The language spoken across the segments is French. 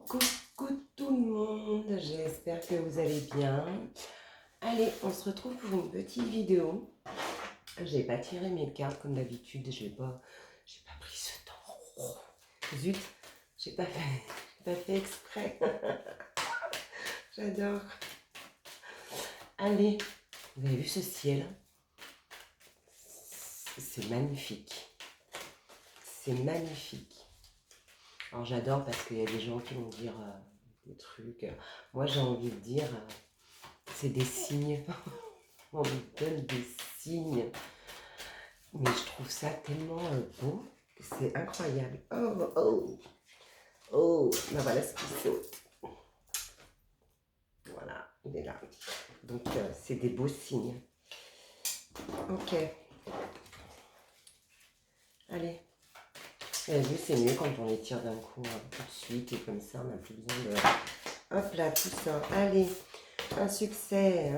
Coucou tout le monde, j'espère que vous allez bien. Allez, on se retrouve pour une petite vidéo. J'ai pas tiré mes cartes comme d'habitude, j'ai pas pris ce temps. Zut, j'ai pas fait exprès. J'adore. Allez, vous avez vu ce ciel? C'est magnifique. C'est magnifique. Alors j'adore parce qu'il y a des gens qui vont dire des trucs. Moi j'ai envie de dire, c'est des signes. On nous donne des signes. Mais je trouve ça tellement beau que c'est incroyable. Oh, oh, oh, ben voilà ce qui saute. Voilà, il est là. Donc c'est des beaux signes. Ok. Allez. Vous avez vu, c'est mieux quand on les tire d'un coup, hein, tout de suite. Et comme ça, on n'a plus besoin de... Hop là, tout ça. Allez. Un succès,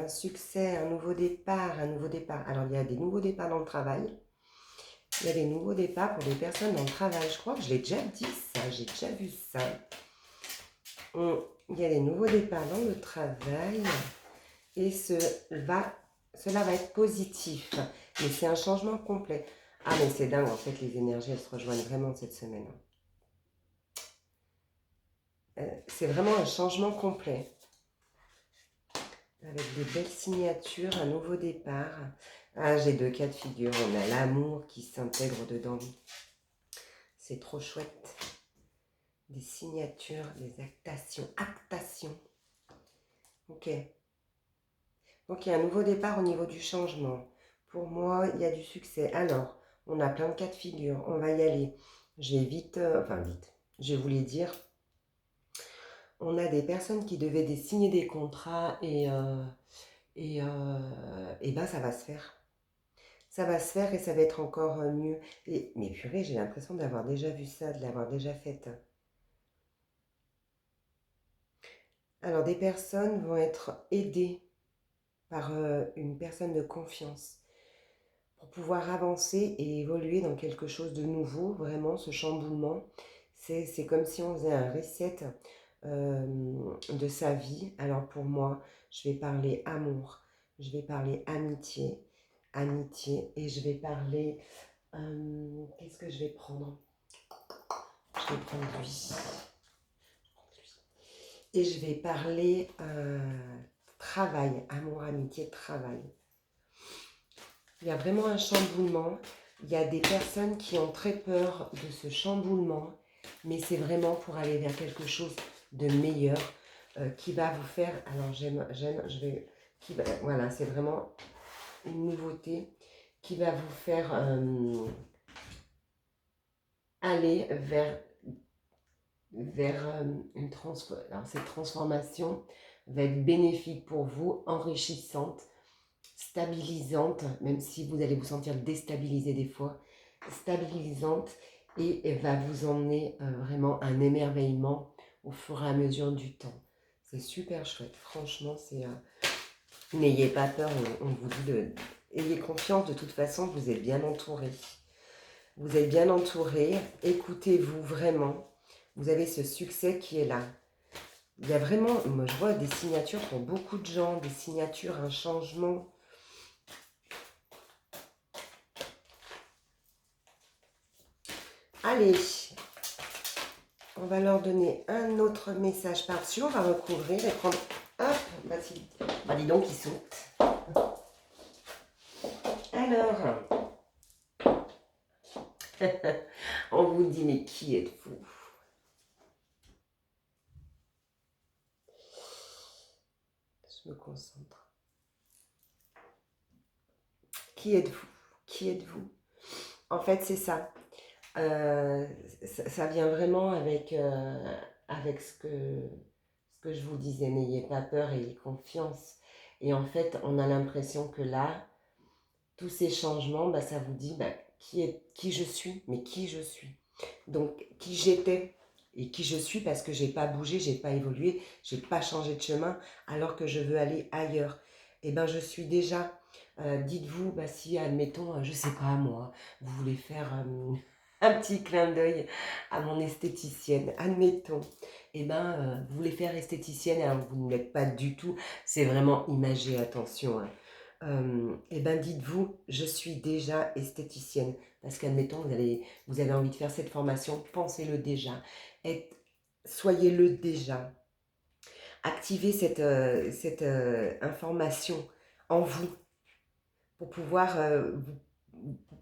un nouveau départ, un nouveau départ. Alors, il y a des nouveaux départs dans le travail. Il y a des nouveaux départs pour des personnes dans le travail. Je crois que je l'ai déjà dit ça, j'ai déjà vu ça. Il y a des nouveaux départs dans le travail. Et cela va être positif. Mais c'est un changement complet. Ah, mais c'est dingue, en fait, les énergies, elles se rejoignent vraiment cette semaine. C'est vraiment un changement complet. Avec des belles signatures, un nouveau départ. Ah, j'ai deux cas de figure. On a l'amour qui s'intègre dedans. C'est trop chouette. Des signatures, des actations. Ok. Donc, il y a un nouveau départ au niveau du changement. Pour moi, il y a du succès. Alors, on a plein de cas de figure. On va y aller. J'ai vite, je vais vous les dire. On a des personnes qui devaient signer des contrats et ben ça va se faire. Ça va se faire et ça va être encore mieux. Mais purée, j'ai l'impression d'avoir déjà vu ça, de l'avoir déjà faite. Alors, des personnes vont être aidées par une personne de confiance pour pouvoir avancer et évoluer dans quelque chose de nouveau. Vraiment, ce chamboulement, c'est comme si on faisait un reset de sa vie. Alors, pour moi, je vais parler amour, je vais parler amitié, et je vais parler... qu'est-ce que je vais prendre? Je vais prendre lui. Et je vais parler travail, amour, amitié, travail. Il y a vraiment un chamboulement. Il y a des personnes qui ont très peur de ce chamboulement, mais c'est vraiment pour aller vers quelque chose de meilleur qui va vous faire... Alors voilà, c'est vraiment une nouveauté qui va vous faire aller vers alors cette transformation va être bénéfique pour vous, enrichissante, stabilisante, même si vous allez vous sentir déstabilisé des fois, stabilisante et va vous emmener vraiment un émerveillement au fur et à mesure du temps. C'est super chouette, franchement, n'ayez pas peur, on vous dit ayez confiance, de toute façon, vous êtes bien entouré. Vous êtes bien entouré, écoutez-vous vraiment. Vous avez ce succès qui est là. Il y a vraiment, moi je vois des signatures pour beaucoup de gens, des signatures, un changement. Allez, on va leur donner un autre message par-dessus. On va recouvrir et prendre... Hop, bah dis donc, il saute. Alors, on vous dit, mais qui êtes-vous? Je me concentre. Qui êtes-vous? Qui êtes-vous? En fait, c'est ça. Ça vient vraiment avec ce que je vous disais. N'ayez pas peur, ayez confiance. Et en fait, on a l'impression que là, tous ces changements, bah, ça vous dit qui je suis, mais qui je suis. Donc, qui j'étais et qui je suis parce que j'ai pas bougé, j'ai pas évolué, j'ai pas changé de chemin alors que je veux aller ailleurs. Et ben, je suis déjà... dites-vous, si, admettons, je sais pas moi, vous voulez faire un petit clin d'œil à mon esthéticienne, admettons. eh ben, vous voulez faire esthéticienne, alors vous ne l'êtes pas du tout, c'est vraiment imagé, attention, hein. Eh ben, dites-vous, je suis déjà esthéticienne. Parce qu'admettons, vous avez envie de faire cette formation, pensez-le déjà. Soyez-le déjà. Activez cette information en vous pour pouvoir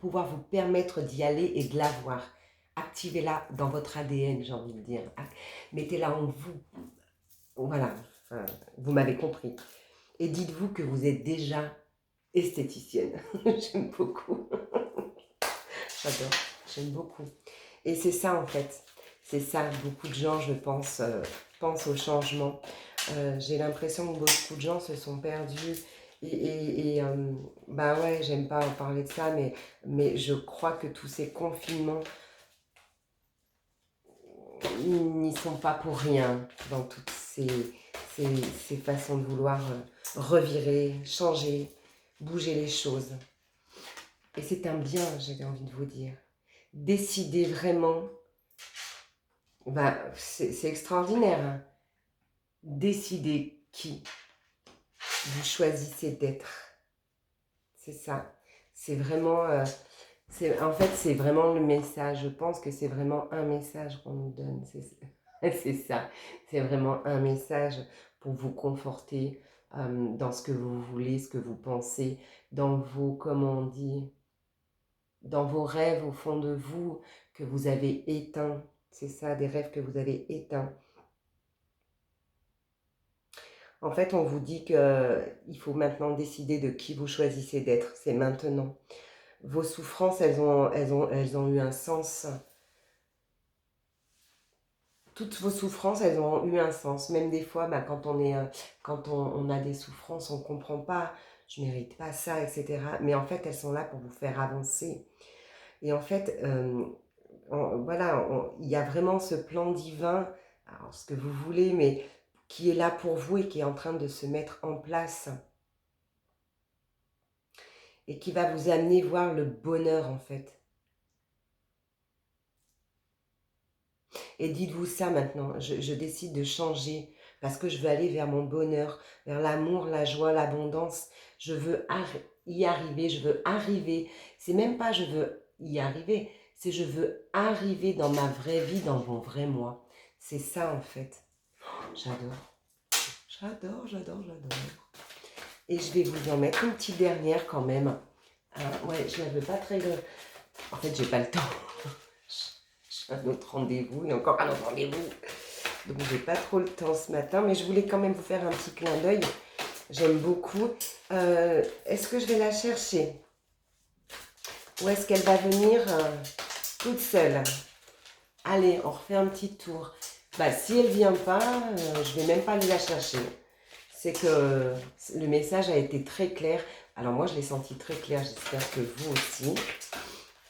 vous permettre d'y aller et de l'avoir. Activez-la dans votre ADN, j'ai envie de dire. Mettez-la en vous. Voilà, enfin, vous m'avez compris. Et dites-vous que vous êtes déjà esthéticienne. J'aime beaucoup. J'adore, j'aime beaucoup. Et c'est ça en fait. C'est ça, beaucoup de gens, je pense, pensent au changement. J'ai l'impression que beaucoup de gens se sont perdus. Bah ouais, j'aime pas en parler de ça, mais je crois que tous ces confinements, ils n'y sont pas pour rien dans toutes ces façons de vouloir revirer, changer, bouger les choses. Et c'est un bien, j'avais envie de vous dire. Décidez vraiment, bah, c'est extraordinaire, hein. Décidez qui vous choisissez d'être. C'est ça. C'est vraiment, en fait, c'est vraiment le message. Je pense que c'est vraiment un message qu'on nous donne. C'est ça. C'est vraiment un message pour vous conforter dans ce que vous voulez, ce que vous pensez, dans vos, comment on dit, dans vos rêves au fond de vous que vous avez éteints. C'est ça, des rêves que vous avez éteints. En fait, on vous dit qu'il faut maintenant décider de qui vous choisissez d'être. C'est maintenant. Vos souffrances, elles ont eu un sens. Toutes vos souffrances, elles ont eu un sens. Même des fois, bah, quand on a des souffrances, on ne comprend pas. Je ne mérite pas ça, etc. Mais en fait, elles sont là pour vous faire avancer. Et en fait, voilà, il y a vraiment ce plan divin, alors ce que vous voulez, mais qui est là pour vous et qui est en train de se mettre en place. Et qui va vous amener voir le bonheur, en fait. Et dites-vous ça maintenant, je décide de changer parce que je veux aller vers mon bonheur, vers l'amour, la joie, l'abondance. Je veux y arriver, je veux arriver. C'est même pas je veux y arriver, c'est je veux arriver dans ma vraie vie, dans mon vrai moi. C'est ça en fait. J'adore. J'adore, j'adore, j'adore. Et je vais vous en mettre une petite dernière quand même. Ouais, je ne la veux pas très... En fait, j'ai pas le temps. J'ai un autre rendez-vous et encore un autre rendez-vous. Donc, j'ai pas trop le temps ce matin, mais je voulais quand même vous faire un petit clin d'œil. J'aime beaucoup. Est-ce que je vais la chercher? Ou est-ce qu'elle va venir toute seule? Allez, on refait un petit tour. Bah, si elle vient pas, je vais même pas aller la chercher. C'est que le message a été très clair. Alors moi, je l'ai senti très clair. J'espère que vous aussi.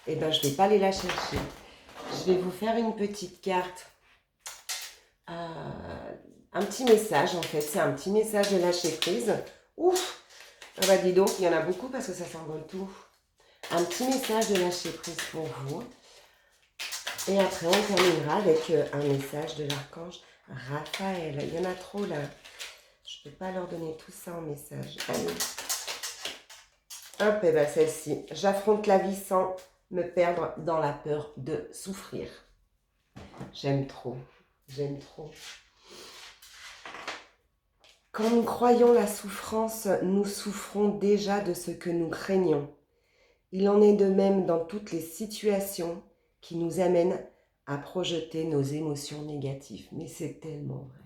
Et ben, je vais pas aller la chercher. Je vais vous faire une petite carte. Un petit message en fait, c'est un petit message de lâcher prise. Ouf! Ah bah dis donc, il y en a beaucoup parce que ça s'envole tout. Un petit message de lâcher prise pour vous. Et après, on terminera avec un message de l'archange Raphaël. Il y en a trop là. Je ne peux pas leur donner tout ça en message. Allez. Hop, et bien celle-ci. J'affronte la vie sans me perdre dans la peur de souffrir. J'aime trop. J'aime trop. Quand nous croyons la souffrance, nous souffrons déjà de ce que nous craignons. Il en est de même dans toutes les situations qui nous amènent à projeter nos émotions négatives. Mais c'est tellement vrai.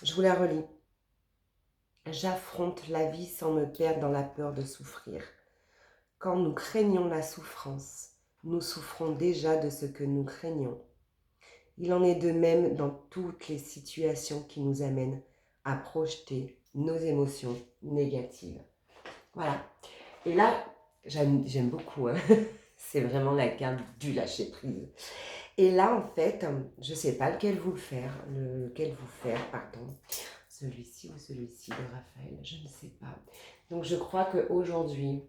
Je vous la relis. J'affronte la vie sans me perdre dans la peur de souffrir. Quand nous craignons la souffrance, nous souffrons déjà de ce que nous craignons. Il en est de même dans toutes les situations qui nous amènent à projeter nos émotions négatives. Voilà. Et là, j'aime beaucoup. Hein. C'est vraiment la carte du lâcher-prise. Et là, en fait, je ne sais pas lequel vous faire, pardon. Celui-ci ou celui-ci de Raphaël, je ne sais pas. Donc, je crois qu'aujourd'hui,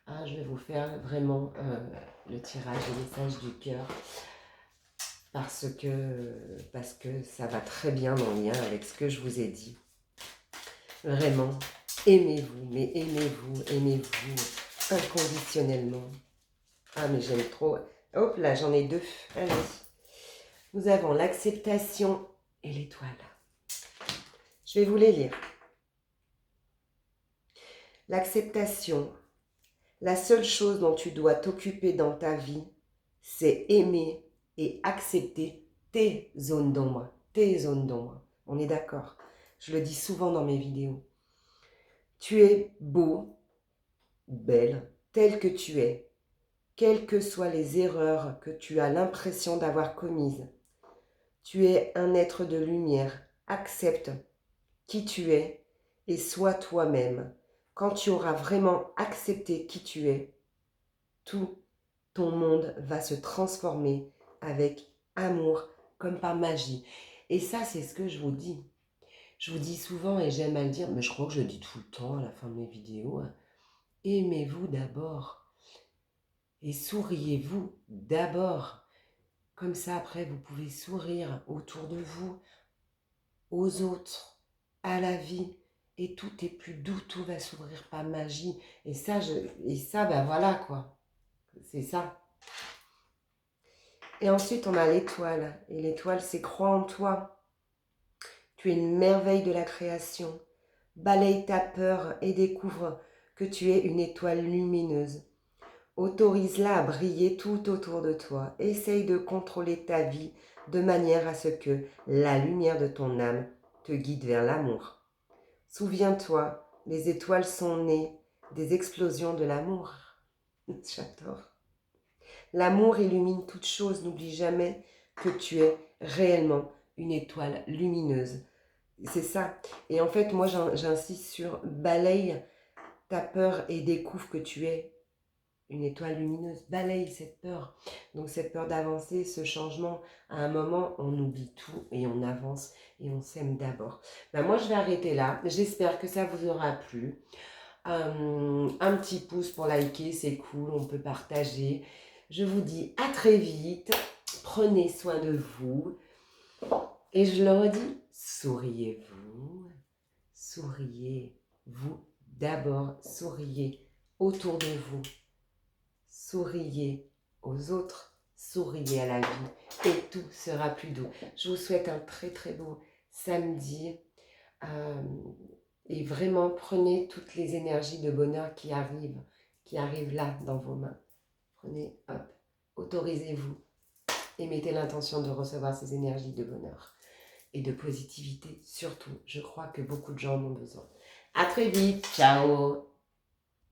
je vais vous faire vraiment le tirage des messages du cœur. parce que ça va très bien en lien avec ce que je vous ai dit. Vraiment, aimez-vous, mais aimez-vous inconditionnellement. Ah, mais j'aime trop. Hop là, j'en ai 2. Allez. Nous avons l'acceptation et l'étoile. Je vais vous les lire. L'acceptation. La seule chose dont tu dois t'occuper dans ta vie, c'est aimer et accepter tes zones d'ombre. Tes zones d'ombre. On est d'accord. Je le dis souvent dans mes vidéos. Tu es beau, belle, tel que tu es. Quelles que soient les erreurs que tu as l'impression d'avoir commises. Tu es un être de lumière. Accepte qui tu es et sois toi-même. Quand tu auras vraiment accepté qui tu es, tout ton monde va se transformer avec amour comme par magie. Et ça, c'est ce que je vous dis. Je vous dis souvent et j'aime à le dire, mais je crois que je le dis tout le temps à la fin de mes vidéos. Aimez-vous d'abord et souriez-vous d'abord. Comme ça, après, vous pouvez sourire autour de vous, aux autres, à la vie. Et tout est plus doux, tout va s'ouvrir par magie. Et ça, ben voilà quoi. C'est ça. Et ensuite, on a l'étoile. Et l'étoile, c'est crois en toi. Tu es une merveille de la création. Balaye ta peur et découvre que tu es une étoile lumineuse. Autorise-la à briller tout autour de toi. Essaye de contrôler ta vie de manière à ce que la lumière de ton âme te guide vers l'amour. Souviens-toi, les étoiles sont nées des explosions de l'amour. J'adore. L'amour illumine toute chose. N'oublie jamais que tu es réellement une étoile lumineuse. C'est ça. Et en fait, moi, j'insiste sur balaye ta peur et découvre que tu es une étoile lumineuse. Balaye cette peur. Donc, cette peur d'avancer, ce changement, à un moment, on oublie tout et on avance et on s'aime d'abord. Ben, moi, je vais arrêter là. J'espère que ça vous aura plu. Un petit pouce pour liker, c'est cool, on peut partager. Je vous dis à très vite. Prenez soin de vous. Et je le redis, souriez-vous. Souriez-vous d'abord. Souriez autour de vous. Souriez aux autres. Souriez à la vie. Et tout sera plus doux. Je vous souhaite un très très beau samedi. Et vraiment, prenez toutes les énergies de bonheur qui arrivent là dans vos mains. Prenez, hop, autorisez-vous et mettez l'intention de recevoir ces énergies de bonheur et de positivité surtout. Je crois que beaucoup de gens en ont besoin. À très vite, ciao!